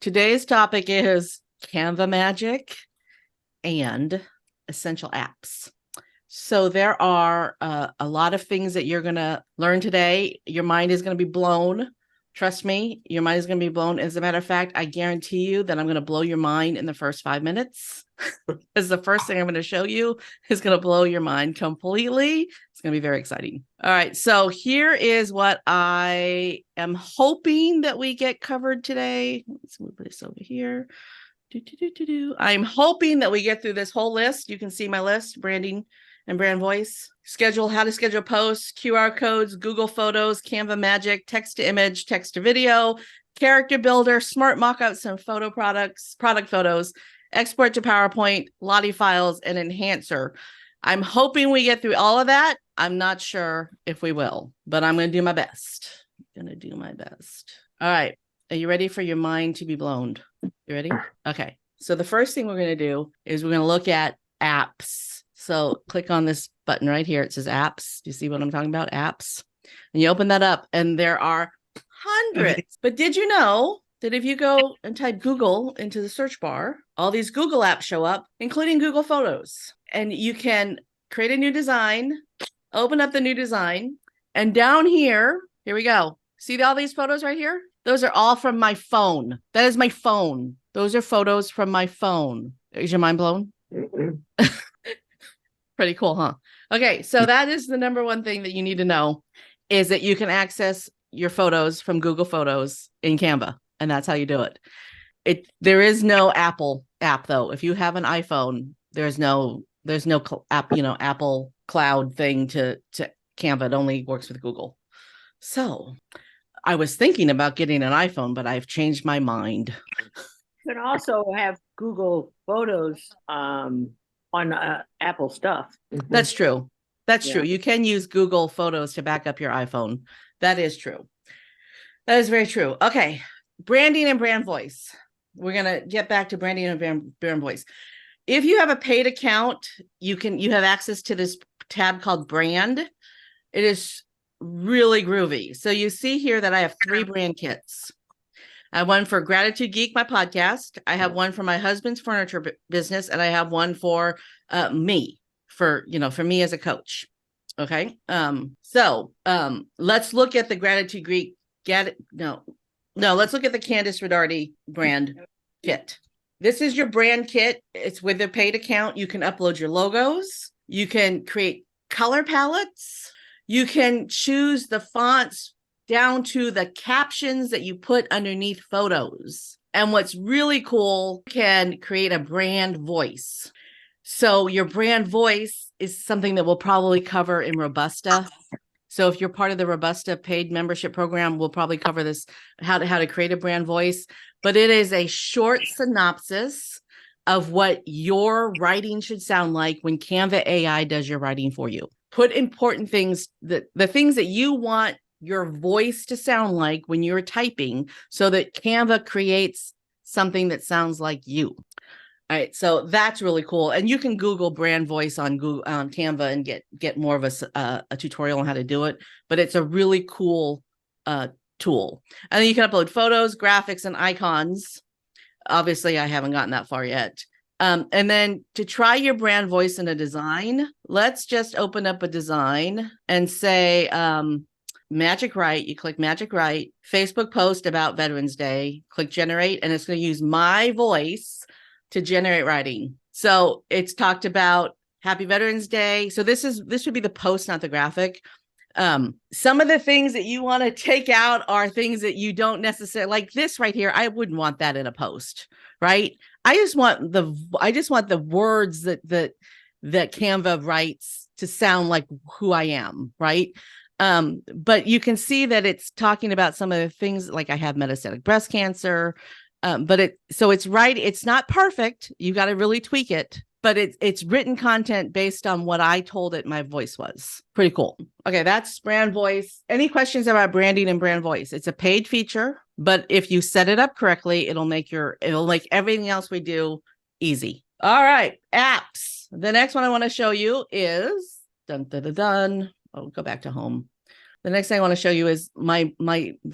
Today's topic is Canva magic and essential apps. So there are a lot of things that you're going to learn today. Your mind is going to be blown. Trust me, your mind is going to be blown. As a matter of fact, I guarantee you that I'm going to blow your mind in the first 5 minutes. Because the first thing I'm going to show you is going to blow your mind completely. It's going to be very exciting. All right. So here is what I am hoping that we get covered today. Let's move this over here. I'm hoping that we get through this whole list. You can see my list: branding and brand voice, how to schedule posts, QR codes, Google Photos, Canva magic, text to image, text to video, character builder, smart mockups and product photos, export to PowerPoint, Lottie files, and enhancer. I'm hoping we get through all of that. I'm not sure if we will, but I'm going to do my best. All right. Are you ready for your mind to be blown? You ready? Okay. So the first thing we're going to do is we're going to look at apps. So click on this button right here. It says apps. Do you see what I'm talking about? Apps. And you open that up and there are hundreds. But did you know that if you go and type Google into the search bar, all these Google apps show up, including Google Photos. And you can create a new design, open up the new design, and down here we go. See all these photos right here? Those are all from my phone. That is my phone. Those are photos from my phone. Is your mind blown? Pretty cool, huh? Okay, so that is the number one thing that you need to know, is that you can access your photos from Google Photos in Canva, and that's how you do it. There is no Apple app though. If you have an iPhone, there's no app, Apple Cloud thing to Canva. It only works with Google. So I was thinking about getting an iPhone, but I've changed my mind. You can also have Google Photos on Apple stuff. That's true. True. You can use Google Photos to back up your iPhone. That is true. That is very true. Okay. Branding and brand voice. We're going to get back to branding and brand voice. If you have a paid account, you have access to this tab called brand. It is really groovy. So you see here that I have 3 brand kits. I have one for Gratitude Geek, my podcast. I have one for my husband's furniture business, and I have one for me, for me as a coach. Okay. So let's look at the Gratitude Geek. Let's look at the Candice Rodarty brand kit. This is your brand kit. It's with a paid account. You can upload your logos. You can create color palettes. You can choose the fonts down to the captions that you put underneath photos. And what's really cool, you can create a brand voice. So your brand voice is something that we'll probably cover in Robusta. So if you're part of the Robusta paid membership program, we'll probably cover this, how to create a brand voice. But it is a short synopsis of what your writing should sound like when Canva AI does your writing for you. Put important things, the things that you want your voice to sound like when you're typing, so that Canva creates something that sounds like you. All right, so that's really cool. And you can Google brand voice on Canva and get more of a tutorial on how to do it. But it's a really cool tool. And then you can upload photos, graphics, and icons. Obviously, I haven't gotten that far yet. And then to try your brand voice in a design, let's just open up a design and say Magic Write. You click Magic Write, Facebook post about Veterans Day, click generate, and it's going to use my voice to generate writing. So it's talked about Happy Veterans Day. So this would be the post, not the graphic. Some of the things that you want to take out are things that you don't necessarily like. This right here, I wouldn't want that in a post, right? I just want the words that Canva writes to sound like who I am, right? But you can see that it's talking about some of the things, like I have metastatic breast cancer. But it's right. It's not perfect. You got to really tweak it, but it's written content based on what I told it my voice was. Pretty cool. Okay. That's brand voice. Any questions about branding and brand voice? It's a paid feature, but if you set it up correctly, it'll make everything else we do easy. All right. Apps. The next one I want to show you is I'll go back to home. The next thing I want to show you is my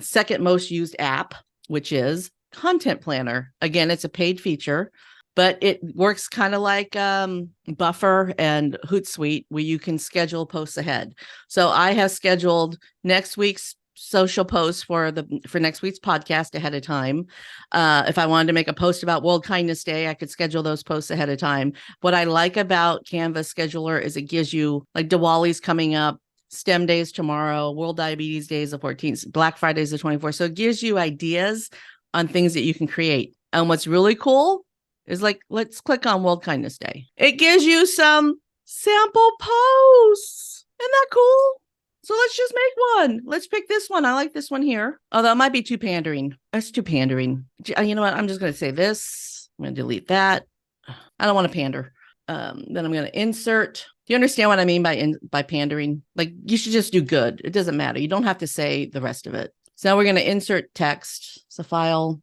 second most used app, which is content planner. Again, it's a paid feature, but it works kind of like Buffer and Hootsuite, where you can schedule posts ahead. So I have scheduled next week's social posts for next week's podcast ahead of time. If I wanted to make a post about World Kindness Day, I could schedule those posts ahead of time. What I like about Canva Scheduler is it gives you, like, Diwali's coming up, STEM Days tomorrow, World Diabetes Day is the 14th, Black Friday is the 24th. So it gives you ideas on things that you can create. And what's really cool is, like, let's click on World Kindness Day. It gives you some sample posts. Isn't that cool? So let's just make one. Let's pick this one. I like this one here. Although it might be too pandering. That's too pandering. You know what? I'm just going to say this. I'm going to delete that. I don't want to pander. Then I'm going to insert. Do you understand what I mean by pandering? Like, you should just do good. It doesn't matter. You don't have to say the rest of it. So now we're going to insert text. It's a file.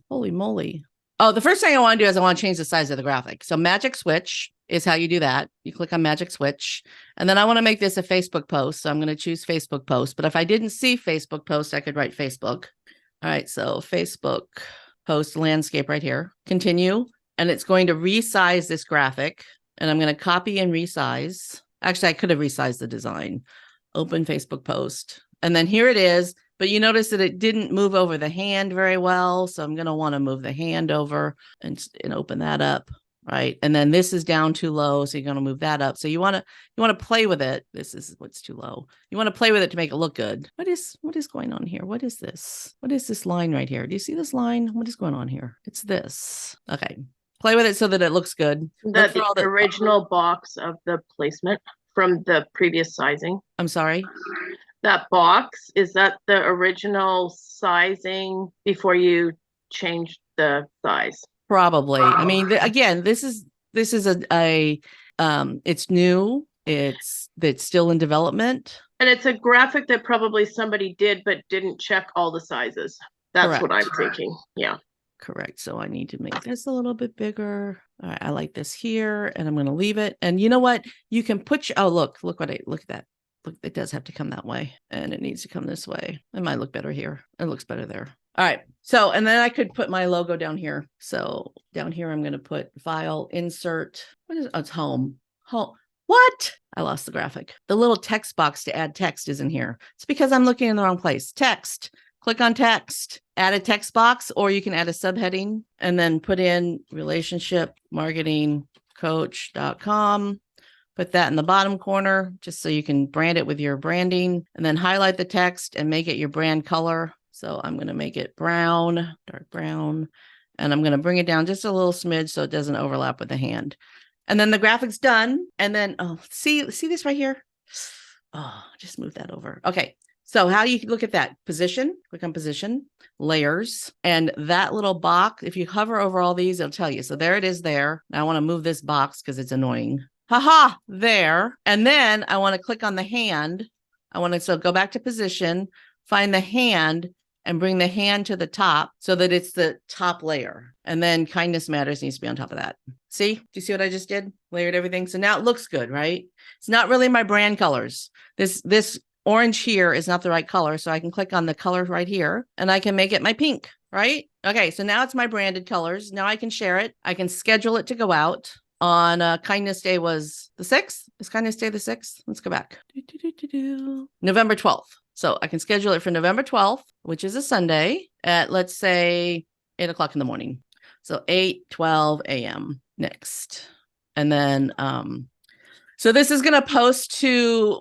Holy moly. Oh, the first thing I want to do is I want to change the size of the graphic. So magic switch is how you do that. You click on magic switch, and then I want to make this a Facebook post. So I'm going to choose Facebook post. But if I didn't see Facebook post, I could write Facebook. All right. So Facebook post landscape right here. Continue. And it's going to resize this graphic. And I'm going to copy and resize. Actually, I could have resized the design. Open Facebook post. And then here it is. But you notice that it didn't move over the hand very well. So I'm going to want to move the hand over and open that up. Right. And then this is down too low. So you're going to move that up. So you want to play with it. This is what's too low. You want to play with it to make it look good. What is going on here? What is this? What is this line right here? Do you see this line? What is going on here? It's this. Okay. Play with it so that it looks good. That's the original box of the placement from the previous sizing. I'm sorry. That box, is that the original sizing before you changed the size? Probably. I mean, again, this is it's new. It's still in development. And it's a graphic that probably somebody did, but didn't check all the sizes. That's Correct. what I'm thinking. Yeah. Correct. So I need to make this a little bit bigger. All right. I like this here, and I'm going to leave it. And you know what? You can put, look at that. Look, it does have to come that way, and it needs to come this way. It might look better here. It looks better there. All right. So, and then I could put my logo down here. So down here, I'm going to put file, insert. It's home. What? I lost the graphic. The little text box to add text is in here. It's because I'm looking in the wrong place. Text. Click on text, add a text box, or you can add a subheading and then put in relationshipmarketingcoach.com. Put that in the bottom corner just so you can brand it with your branding, and then highlight the text and make it your brand color. So I'm going to make it brown, dark brown, and I'm going to bring it down just a little smidge so it doesn't overlap with the hand. And then the graphic's done. And then, see this right here? Oh, just move that over. Okay. So how you can look at that position, click on position, layers, and that little box, if you hover over all these, it'll tell you. So there it is there. Now I want to move this box because it's annoying. Haha, there. And then I want to click on the hand. So go back to position, find the hand, and bring the hand to the top so that it's the top layer. And then Kindness Matters needs to be on top of that. See? Do you see what I just did? Layered everything. So now it looks good, right? It's not really my brand colors. This orange here is not the right color. So I can click on the color right here and I can make it my pink, right? Okay. So now it's my branded colors. Now I can share it. I can schedule it to go out on Kindness Day was the 6th. Is Kindness Day the 6th? Let's go back. November 12th. So I can schedule it for November 12th, which is a Sunday at, let's say, 8:00 in the morning. So 8:12 a.m. next. And then, so this is going to post to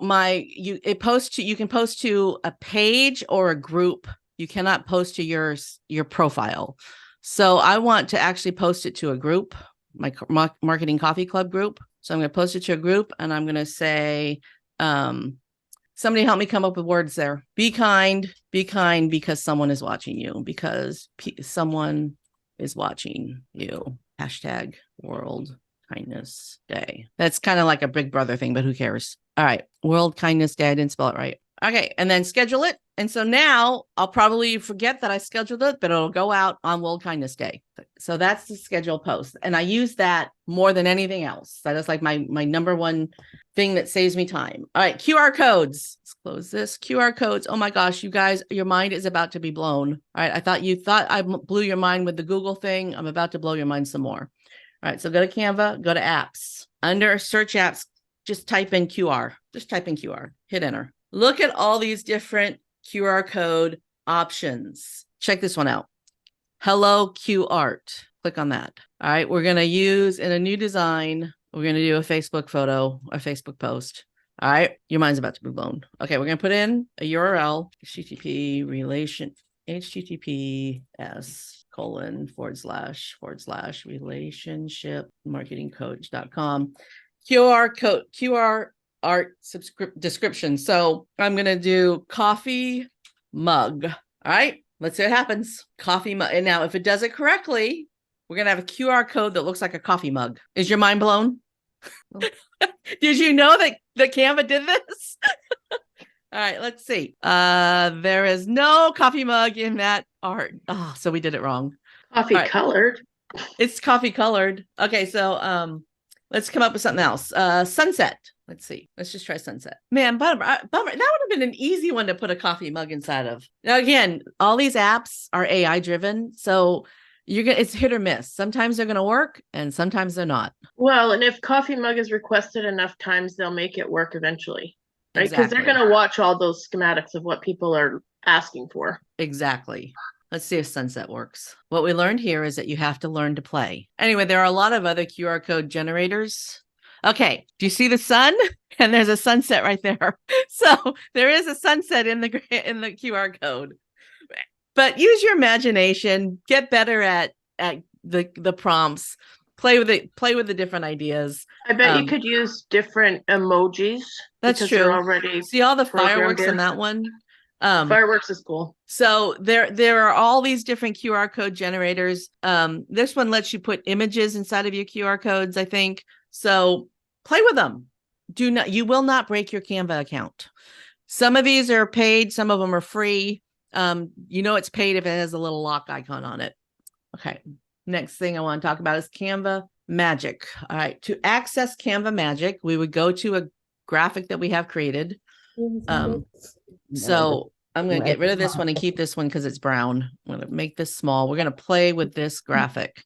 you can post to a page or a group. You cannot post to your profile. So I want to actually post it to a group, my Marketing Coffee Club group. So I'm going to post it to a group, and I'm going to say, somebody help me come up with words there. Be kind because someone is watching you, because someone is watching you. Hashtag World Kindness Day. That's kind of like a Big Brother thing, but who cares? All right. World Kindness Day. I didn't spell it right. Okay, and then schedule it. And so now I'll probably forget that I scheduled it, but it'll go out on World Kindness Day. So that's the schedule post. And I use that more than anything else. That is like my number one thing that saves me time. All right, QR codes. Let's close this. QR codes. Oh my gosh, you guys, your mind is about to be blown. All right, I thought you thought I blew your mind with the Google thing. I'm about to blow your mind some more. All right, so go to Canva, go to apps. Under search apps, just type in QR. Just type in QR, hit enter. Look at all these different QR code options. Check this one out. Hello Q Art. Click on that. All right, we're going to use in a new design, we're going to do a Facebook photo, a Facebook post. All right, your mind's about to be blown. Okay, we're going to put in a URL, https://relationshipmarketingcoach.com. QR art description. So I'm going to do coffee mug. All right, let's see what happens. Coffee mug. And now if it does it correctly, we're going to have a QR code that looks like a coffee mug. Is your mind blown? Did you know that Canva did this? All right, let's see. There is no coffee mug in that art. Oh, so we did it wrong. Coffee colored. It's coffee colored. Okay, so let's come up with something else. Sunset. Let's see. Let's just try sunset. Man, bummer. That would have been an easy one to put a coffee mug inside of. Now, again, all these apps are AI driven, so it's hit or miss. Sometimes they're gonna work, and sometimes they're not. Well, and if coffee mug is requested enough times, they'll make it work eventually, right? Because Exactly. they're gonna watch all those schematics of what people are asking for. Exactly. Let's see if sunset works. What we learned here is that you have to learn to play. Anyway, there are a lot of other QR code generators. Okay, do you see the sun? And there's a sunset right there. So there is a sunset in the QR code. But use your imagination, get better at the prompts, play with the different ideas. I bet you could use different emojis. That's because true. they're already See all the programmed fireworks in in. that one? Fireworks is cool. So there are all these different QR code generators. This one lets you put images inside of your QR codes, I think. So play with them. You will not break your Canva account. Some of these are paid, some of them are free. It's paid if it has a little lock icon on it. Okay. Next thing I want to talk about is Canva Magic. All right. To access Canva Magic, we would go to a graphic that we have created. So I'm going to get rid of this one and keep this one because it's brown. I'm going to make this small. We're going to play with this graphic.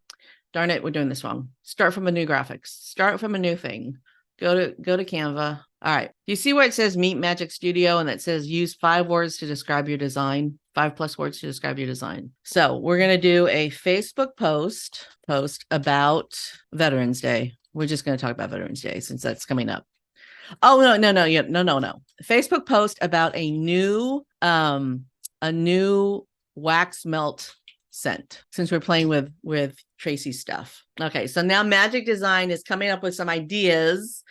Darn it, we're doing this wrong. Start from a new graphic. Start from a new thing. Go to Canva. All right. You see where it says Meet Magic Studio and it says use 5 words to describe your design, 5+ words to describe your design. So we're going to do a Facebook post about Veterans Day. We're just going to talk about Veterans Day since that's coming up. Oh, no. Facebook post about a new wax melt scent, since we're playing with Tracy's stuff. Okay, so now Magic Design is coming up with some ideas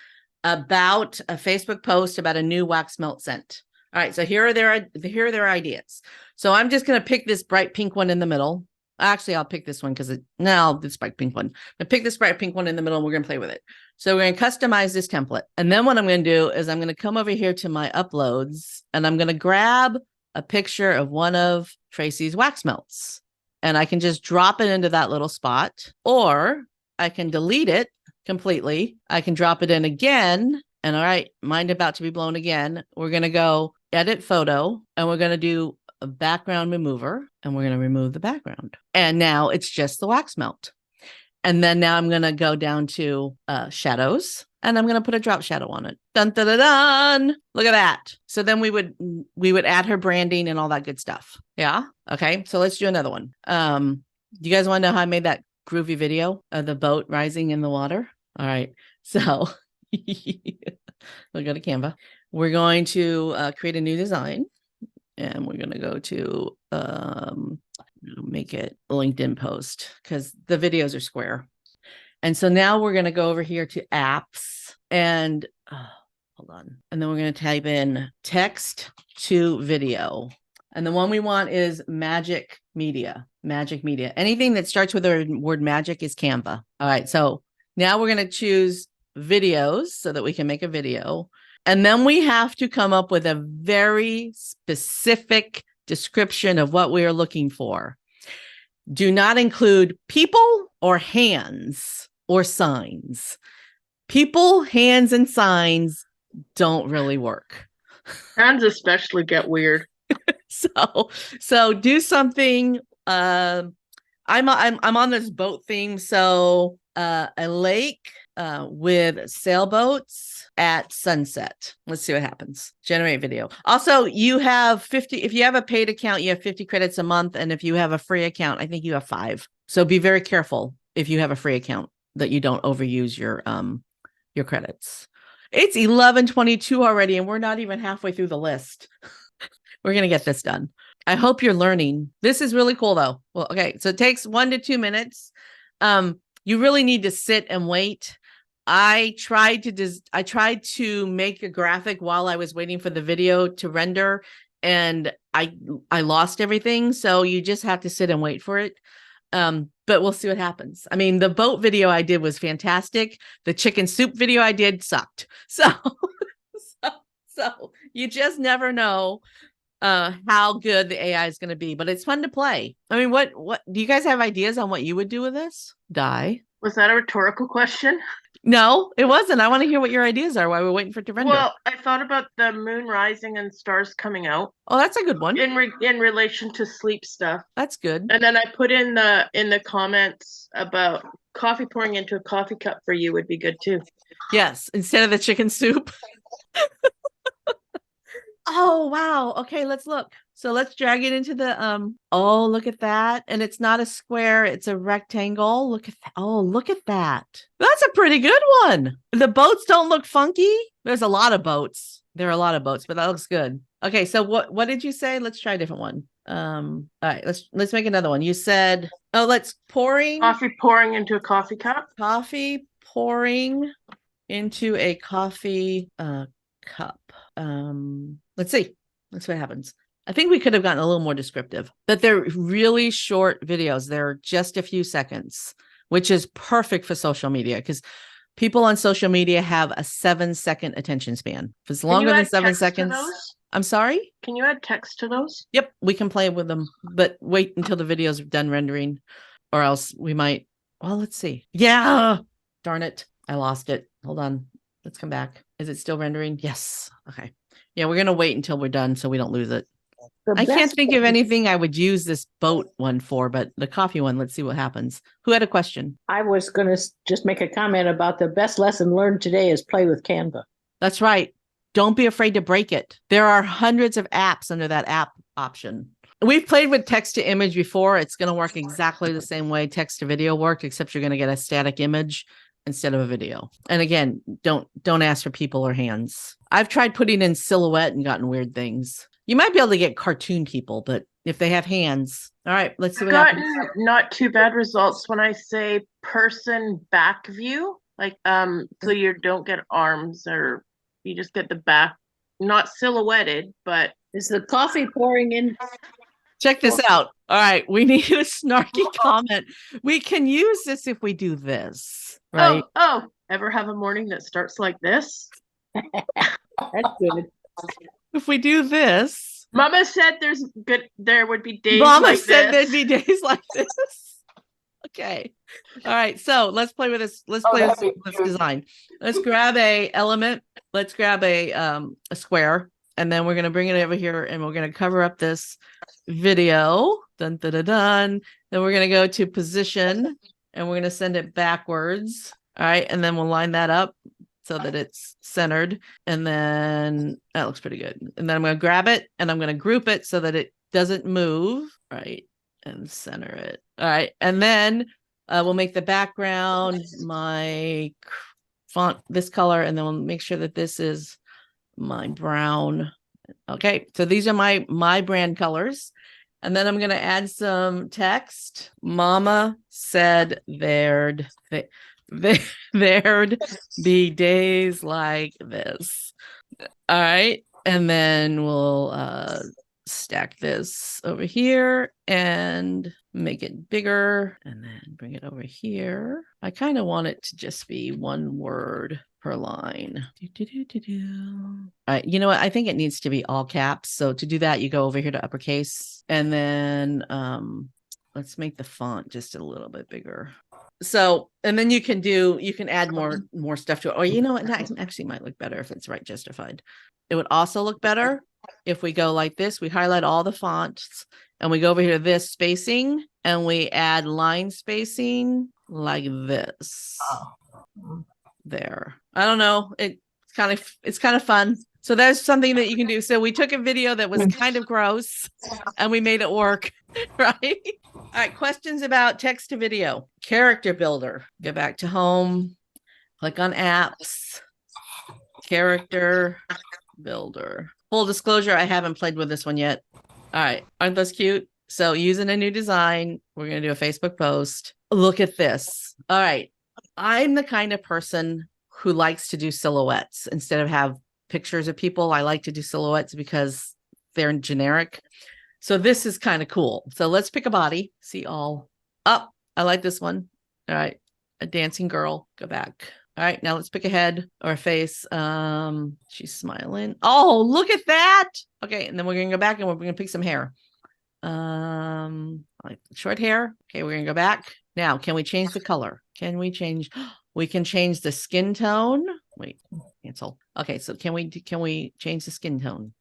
about a Facebook post about a new wax melt scent. All right, so here are their ideas. So I'm just going to pick this bright pink one in the middle. Actually, I'll pick this one because this bright pink one. I pick this bright pink one in the middle and we're going to play with it. So we're going to customize this template. And then what I'm going to do is I'm going to come over here to my uploads and I'm going to grab a picture of one of Tracy's wax melts. And I can just drop it into that little spot, or I can delete it completely. I can drop it in again. And all right, mind about to be blown again. We're going to go edit photo and we're going to do a background remover and we're going to remove the background. And now it's just the wax melt. And then now I'm going to go down to shadows and I'm going to put a drop shadow on it. Dun, dun, dun, dun. Look at that. So then we would add her branding and all that good stuff. Yeah. Okay. So let's do another one. Do you guys want to know how I made that groovy video of the boat rising in the water? All right. So we'll go to Canva. We're going to create a new design and we're going to go to make it a LinkedIn post because the videos are square. And so now we're going to go over here to apps and hold on. And then we're going to type in text to video. And the one we want is Magic Media. Anything that starts with the word magic is Canva. All right. So now we're going to choose videos so that we can make a video. And then we have to come up with a very specific description of what we are looking for. Do not include people or hands or signs. People, hands, and signs don't really work. Hands especially get weird. So do something. I'm on this boat theme. So a lake with sailboats at sunset. Let's see what happens. Generate video. Also, you have 50. If you have a paid account, you have 50 credits a month, and if you have a free account, I think you have 5. So be very careful if you have a free account that you don't overuse your credits. It's 11:22 already, and we're not even halfway through the list. We're going to get this done. I hope you're learning. This is really cool though. Well, okay. So it takes 1 to 2 minutes. You really need to sit and wait. I tried to make a graphic while I was waiting for the video to render, and I lost everything. So you just have to sit and wait for it. But we'll see what happens. I mean, the boat video I did was fantastic. The chicken soup video I did sucked. So you just never know how good the AI is going to be, but it's fun to play. I mean, what do you guys have ideas on what you would do with this? Di? Was that a rhetorical question? No, it wasn't. I want to hear what your ideas are while we're waiting for it to render. Well, I thought about the moon rising and stars coming out Oh, that's a good one. in relation to sleep stuff. That's good. And then I put in the comments about coffee pouring into a coffee cup for you would be good too. Yes, instead of the chicken soup. Oh, wow. Okay, let's look. So let's drag it into the oh, look at that. And it's not a square, it's a rectangle. Look at that. Oh, look at that. That's a pretty good one. The boats don't look funky. There's a lot of boats. There are a lot of boats, but that looks good. Okay, so what did you say? Let's try a different one. All right, let's make another one. You said, oh, let's Coffee pouring into a coffee cup. Coffee pouring into a coffee cup. Let's see. Let's see what happens. I think we could have gotten a little more descriptive, but they're really short videos. They're just a few seconds, which is perfect for social media because people on social media have a 7-second attention span. If it's longer than 7 seconds. I'm sorry? Can you add text to those? Yep, we can play with them, but wait until the videos are done rendering or else we might. Well, let's see. Yeah. Darn it. I lost it. Hold on. Let's come back. Is it still rendering? Yes. Okay. Yeah, we're going to wait until we're done so we don't lose it. I can't think of anything I would use this boat one for, but the coffee one, let's see what happens. Who had a question? I was going to just make a comment about the best lesson learned today is play with Canva. That's right. Don't be afraid to break it. There are hundreds of apps under that app option. We've played with text to image before. It's going to work exactly the same way text to video worked, except you're going to get a static image instead of a video. And again, don't ask for people or hands. I've tried putting in silhouette and gotten weird things. You might be able to get cartoon people, but if they have hands, all right, let's see what happens. Not too bad results when I say person back view, like so you don't get arms or you just get the back, not silhouetted, but is the coffee pouring in? Check this out. All right, we need a snarky comment. We can use this if we do this, right? Oh, ever have a morning that starts like this? That's good. If we do this, Mama said there would be days Mama like said this. there'd be days like this. Okay. All right. So let's play with this. Let's play with this design. Let's grab a element. Let's grab a square, and then we're going to bring it over here and we're going to cover up this video. Dun, dun, dun, dun. Then we're going to go to position and we're going to send it backwards. All right. And then we'll line that up so that it's centered. And then that looks pretty good. And then I'm going to grab it and I'm going to group it so that it doesn't move. Right. And center it. All right. And then we'll make the background my font this color. And then we'll make sure that this is my brown. Okay. So these are my brand colors. And then I'm going to add some text. Mama said there'd be days like this. All right. And then we'll stack this over here and make it bigger and then bring it over here. I kind of want it to just be one word. per line. All right, you know what? I think it needs to be all caps. So to do that, you go over here to uppercase, and then let's make the font just a little bit bigger. So, and then you can add more stuff to it. Or you know what? That actually might look better if it's right justified. It would also look better if we go like this. We highlight all the fonts and we go over here to this spacing and we add line spacing like this. There. I don't know. It's kind of fun. So that's something that you can do. So we took a video that was kind of gross and we made it work, right? All right, questions about text to video. Character builder. Go back to home, click on apps, character builder. Full disclosure, I haven't played with this one yet. All right, aren't those cute? So using a new design, we're going to do a Facebook post. Look at this. All right. I'm the kind of person who likes to do silhouettes instead of have pictures of people. I like to do silhouettes because they're generic. So this is kind of cool. So let's pick a body. See all up. I like this one. All right. A dancing girl. Go back. All right. Now let's pick a head or a face. She's smiling. Oh, look at that. Okay. And then we're going to go back and we're going to pick some hair. Like short hair. Okay. We're going to go back. Now, can we change the color? Can we change? We can change the skin tone. Wait, cancel. Okay. So can we change the skin tone?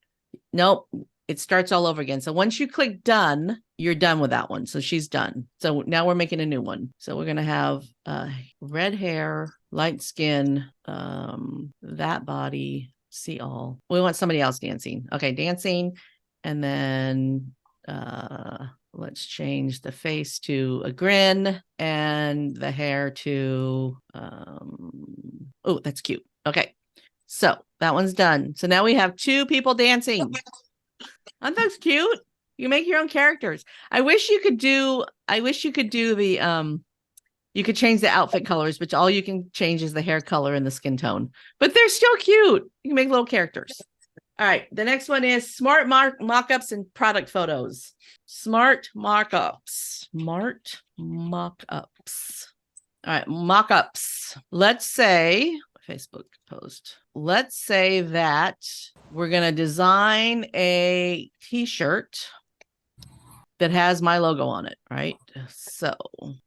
Nope. It starts all over again. So once you click done, you're done with that one. So she's done. So now we're making a new one. So we're going to have red hair, light skin, that body, see all. We want somebody else dancing. Okay, dancing. And then let's change the face to a grin and the hair to, oh, that's cute. Okay. So that one's done. So now we have 2 people dancing. Aren't those cute? You make your own characters. I wish you could do the you could change the outfit colors, but all you can change is the hair color and the skin tone. But they're still cute. You can make little characters. All right. The next one is smart mock-ups and product photos. Smart mock-ups. Smart mock-ups. All right, mock-ups. Let's say Facebook post. Let's say that we're going to design a t-shirt that has my logo on it, right? So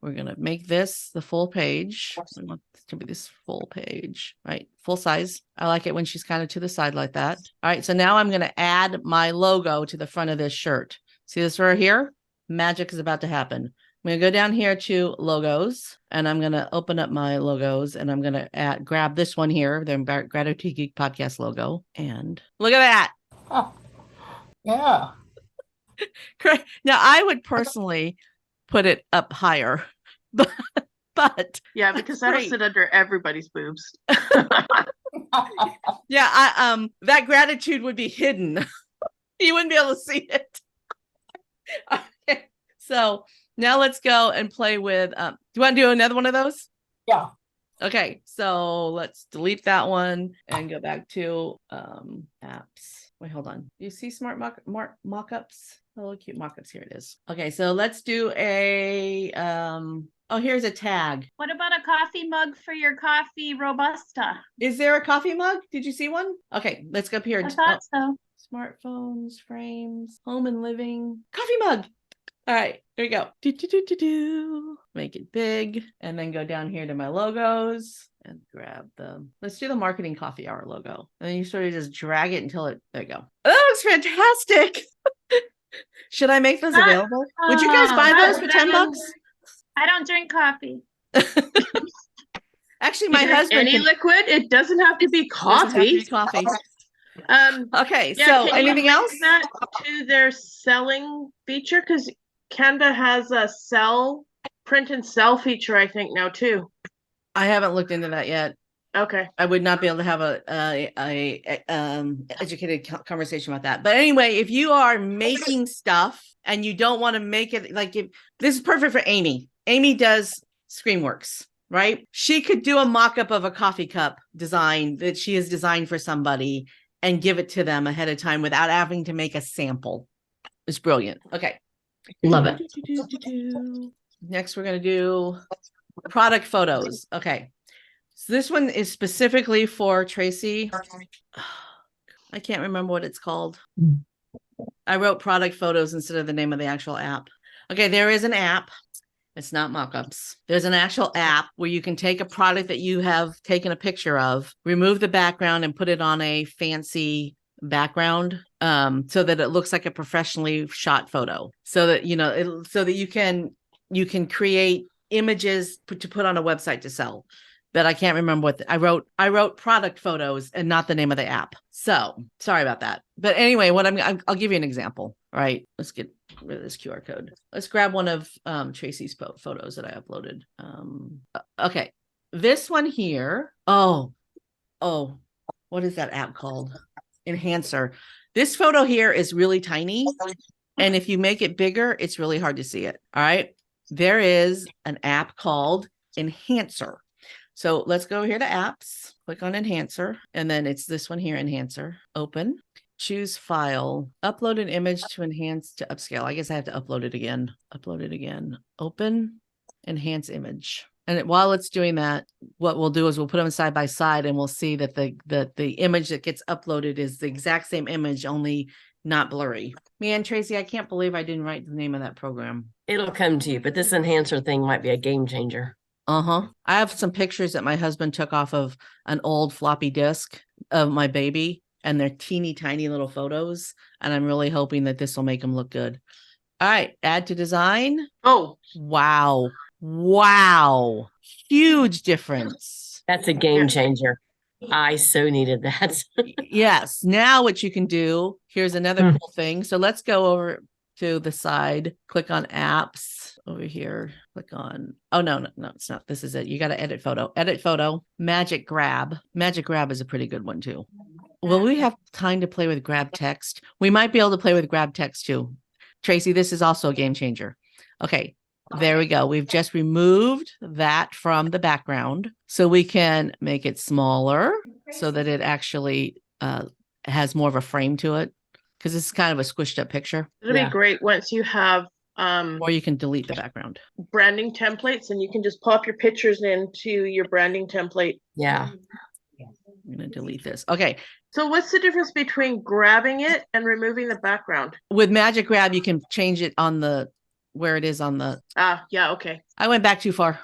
we're going to make this the full page. We want this to be this full page, right? Full size. I like it when she's kind of to the side like that. All right. So now I'm going to add my logo to the front of this shirt. See this right here? Magic is about to happen. I'm going to go down here to logos and I'm going to open up my logos and I'm going to grab this one here, the Gratitude Geek podcast logo. And look at that. Oh, yeah. Correct. Now I would personally put it up higher, but Yeah, because that'll great. sit under everybody's boobs. Yeah, that gratitude would be hidden. You wouldn't be able to see it. Okay. So now let's go and play with, do you want to do another one of those? Yeah. Okay, so let's delete that one and go back to apps. Wait, hold on. Do you see smart mock-ups? Oh, cute mock-ups. Here it is. Okay, so let's do a oh, here's a tag. What about a coffee mug for your coffee Robusta? Is there a coffee mug? Did you see one? Okay, let's go up here. I thought so. Smartphones, frames, home and living, coffee mug. All right, there you go. Do. Make it big and then go down here to my logos and grab them. Let's do the marketing coffee hour logo. And then you sort of just drag it until it, there you go. That looks fantastic. Should I make those available? Would you guys buy those for $10? I don't drink coffee. Actually, my Drink husband any can- liquid, it doesn't have to be doesn't have to be coffee. coffee. Okay, Yeah, so can you anything link else? that to their selling feature? Because Canva has a print and sell feature, I think now too. I haven't looked into that yet. Okay. I would not be able to have a educated conversation about that. But anyway, if you are making stuff and you don't want to make it like this is perfect for Amy. Amy does Screenworks, right? She could do a mock-up of a coffee cup design that she has designed for somebody and give it to them ahead of time without having to make a sample. It's brilliant. Okay. Love it. Next, we're going to do product photos. Okay. So this one is specifically for Tracy. I can't remember what it's called. I wrote product photos instead of the name of the actual app. Okay, there is an app. It's not mockups. There's an actual app where you can take a product that you have taken a picture of, remove the background and put it on a fancy background so that it looks like a professionally shot photo. So that so that you can create images to put on a website to sell. But I can't remember what I wrote product photos and not the name of the app. So sorry about that. But anyway, I'll give you an example. All right, let's get rid of this QR code. Let's grab one of Tracy's photos that I uploaded. Okay, this one here. Oh, what is that app called? Enhancer. This photo here is really tiny. And if you make it bigger, it's really hard to see it. All right. There is an app called Enhancer. So let's go here to apps, click on Enhancer, and then it's this one here, Enhancer. Open, choose file, upload an image to enhance to upscale. I guess I have to upload it again. Open, enhance image. And while it's doing that, what we'll do is we'll put them side by side and we'll see that the image that gets uploaded is the exact same image, only not blurry. Man, Tracy, I can't believe I didn't write the name of that program. It'll come to you, but this enhancer thing might be a game changer. I have some pictures that my husband took off of an old floppy disk of my baby, and they're teeny tiny little photos. And I'm really hoping that this will make them look good. All right, add to design. Oh, Wow. Huge difference. That's a game changer. I so needed that. Yes. Now what you can do, here's another cool thing. So let's go over to the side, click on apps over here, click on, oh, no, it's not. This is it. You got to edit photo, Magic Grab. Magic Grab is a pretty good one too. Will we have time to play with grab text? We might be able to play with grab text too. Tracy, this is also a game changer. Okay, there we go. We've just removed that from the background so we can make it smaller so that it actually has more of a frame to it, because it's kind of a squished up picture. it'll be great once you have Or you can delete the background. branding templates and you can just pop your pictures into your branding template. Yeah. I'm going to delete this. Okay. So what's the difference between grabbing it and removing the background? With Magic Grab, you can change it on where it is on the. Ah, yeah, okay. I went back too far.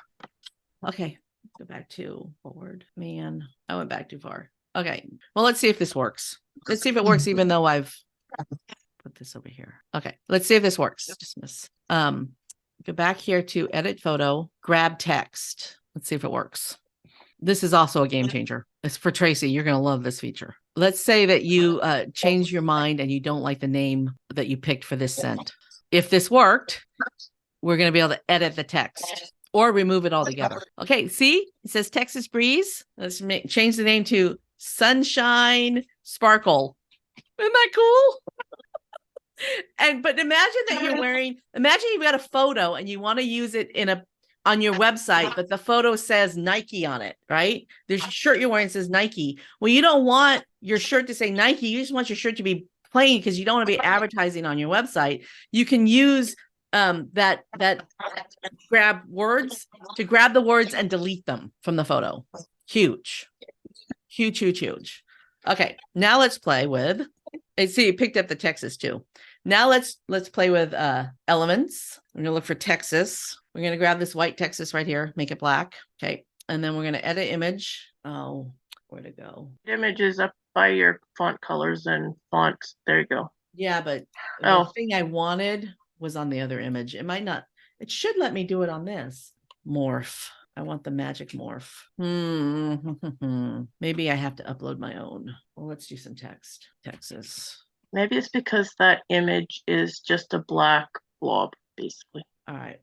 Okay. Go back to forward. Man, I went back too far. Okay. Well, let's see if this works. Let's see if it works, even though I've put this over here. Okay. Let's see if this works. Dismiss. Go back here to edit photo, grab text. Let's see if it works. This is also a game changer. It's for Tracy. You're going to love this feature. Let's say that you change your mind and you don't like the name that you picked for this scent. If this worked, we're going to be able to edit the text or remove it altogether. Okay, see, it says Texas Breeze. Let's change the name to Sunshine Sparkle. Isn't that cool? But imagine that imagine you've got a photo and you want to use it on your website, but the photo says Nike on it, right? There's a shirt you're wearing says Nike. Well, you don't want your shirt to say Nike. You just want your shirt to be plain because you don't want to be advertising on your website. You can use that grab words to grab the words and delete them from the photo. Huge. Okay, now let's play with. See, you picked up the Texas too. Now let's play with elements. We're gonna look for Texas. We're gonna grab this white Texas right here, make it black. Okay, and then we're gonna edit image. Oh, where to go? Image is up by your font colors and fonts. There you go. Yeah, but the thing I wanted was on the other image. It might not. It should let me do it on this. Morph. I want the magic morph. Maybe I have to upload my own. Well, let's do some text. Texas. Maybe it's because that image is just a black blob, basically. All right.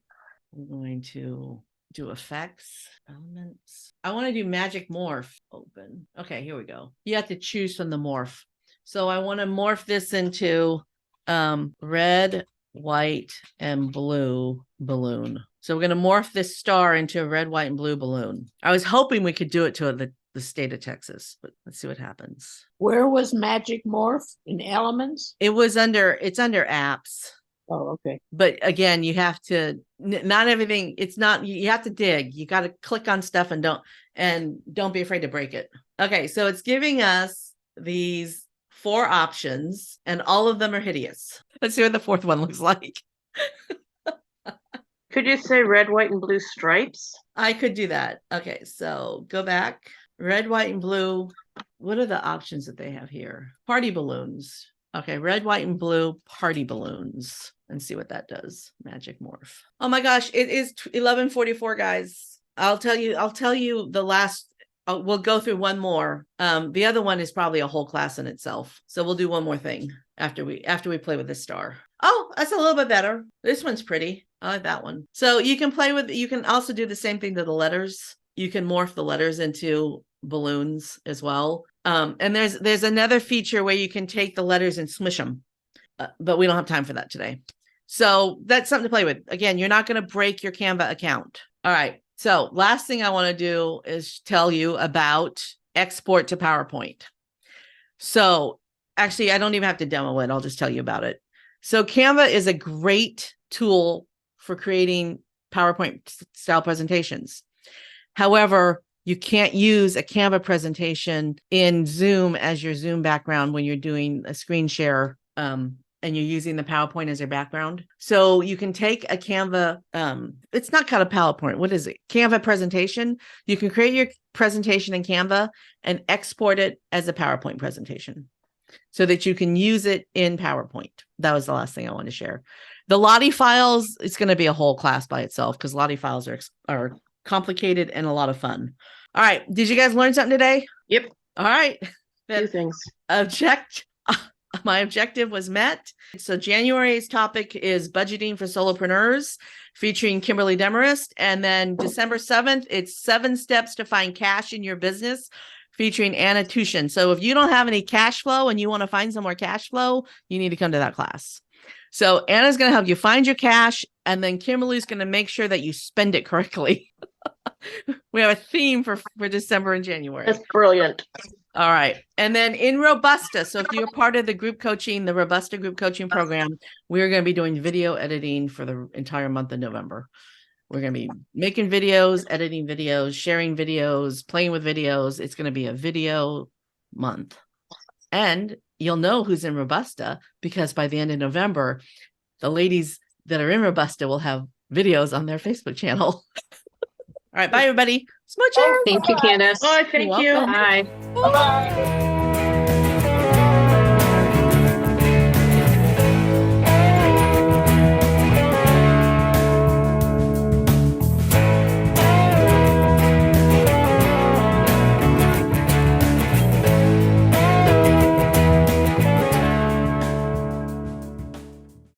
We're going to do effects, elements. I want to do magic morph. Open. Okay, here we go. You have to choose from the morph. So I want to morph this into red, white, and blue balloon. So we're going to morph this star into a red, white, and blue balloon. I was hoping we could do it to the state of Texas, but let's see what happens. Where was Magic Morph in Elements? It's under apps. Oh, okay. But again, you have to, not everything, it's not, you have to dig. You got to click on stuff and don't be afraid to break it. Okay. So it's giving us these 4 options and all of them are hideous. Let's see what the 4th one looks like. Could you say red, white, and blue stripes? I could do that. Okay. So go back, red, white, and blue. What are the options that they have here? Party balloons. Okay. Red, white, and blue party balloons. And see what that does. Magic morph. Oh my gosh. It is 11:44, guys. I'll tell you the last, we'll go through one more. The other one is probably a whole class in itself. So we'll do one more thing after we play with this star. Oh, that's a little bit better. This one's pretty. I like that one. So you can also do the same thing to the letters. You can morph the letters into balloons as well. And there's another feature where you can take the letters and smush them. But we don't have time for that today. So that's something to play with. Again, you're not going to break your Canva account. All right. So last thing I want to do is tell you about export to PowerPoint. So actually, I don't even have to demo it. I'll just tell you about it. So Canva is a great tool for creating PowerPoint style presentations. However, you can't use a Canva presentation in Zoom as your Zoom background when you're doing a screen share and you're using the PowerPoint as your background. So you can take a Canva, it's not called a PowerPoint. What is it? Canva presentation. You can create your presentation in Canva and export it as a PowerPoint presentation so that you can use it in PowerPoint. That was the last thing I wanted to share. The Lottie files, it's going to be a whole class by itself because Lottie files are complicated and a lot of fun. All right. Did you guys learn something today? Yep. All right. 2 things. My objective was met. So January's topic is budgeting for solopreneurs featuring Kimberly Demarest. And then December 7th, it's 7 steps to find cash in your business featuring Anna Tushin. So if you don't have any cash flow and you want to find some more cash flow, you need to come to that class. So Anna's going to help you find your cash. And then Kimberly's going to make sure that you spend it correctly. We have a theme for December and January. That's brilliant. All right. And then in Robusta, so if you're part of the group coaching, the Robusta group coaching program, we're going to be doing video editing for the entire month of November. We're going to be making videos, editing videos, sharing videos, playing with videos. It's going to be a video month. And you'll know who's in Robusta because by the end of November, the ladies that are in Robusta will have videos on their Facebook channel. All right. Bye, everybody. Smooches. Thank you, Candace. Oh, thank You're you. welcome. Bye. Bye-bye.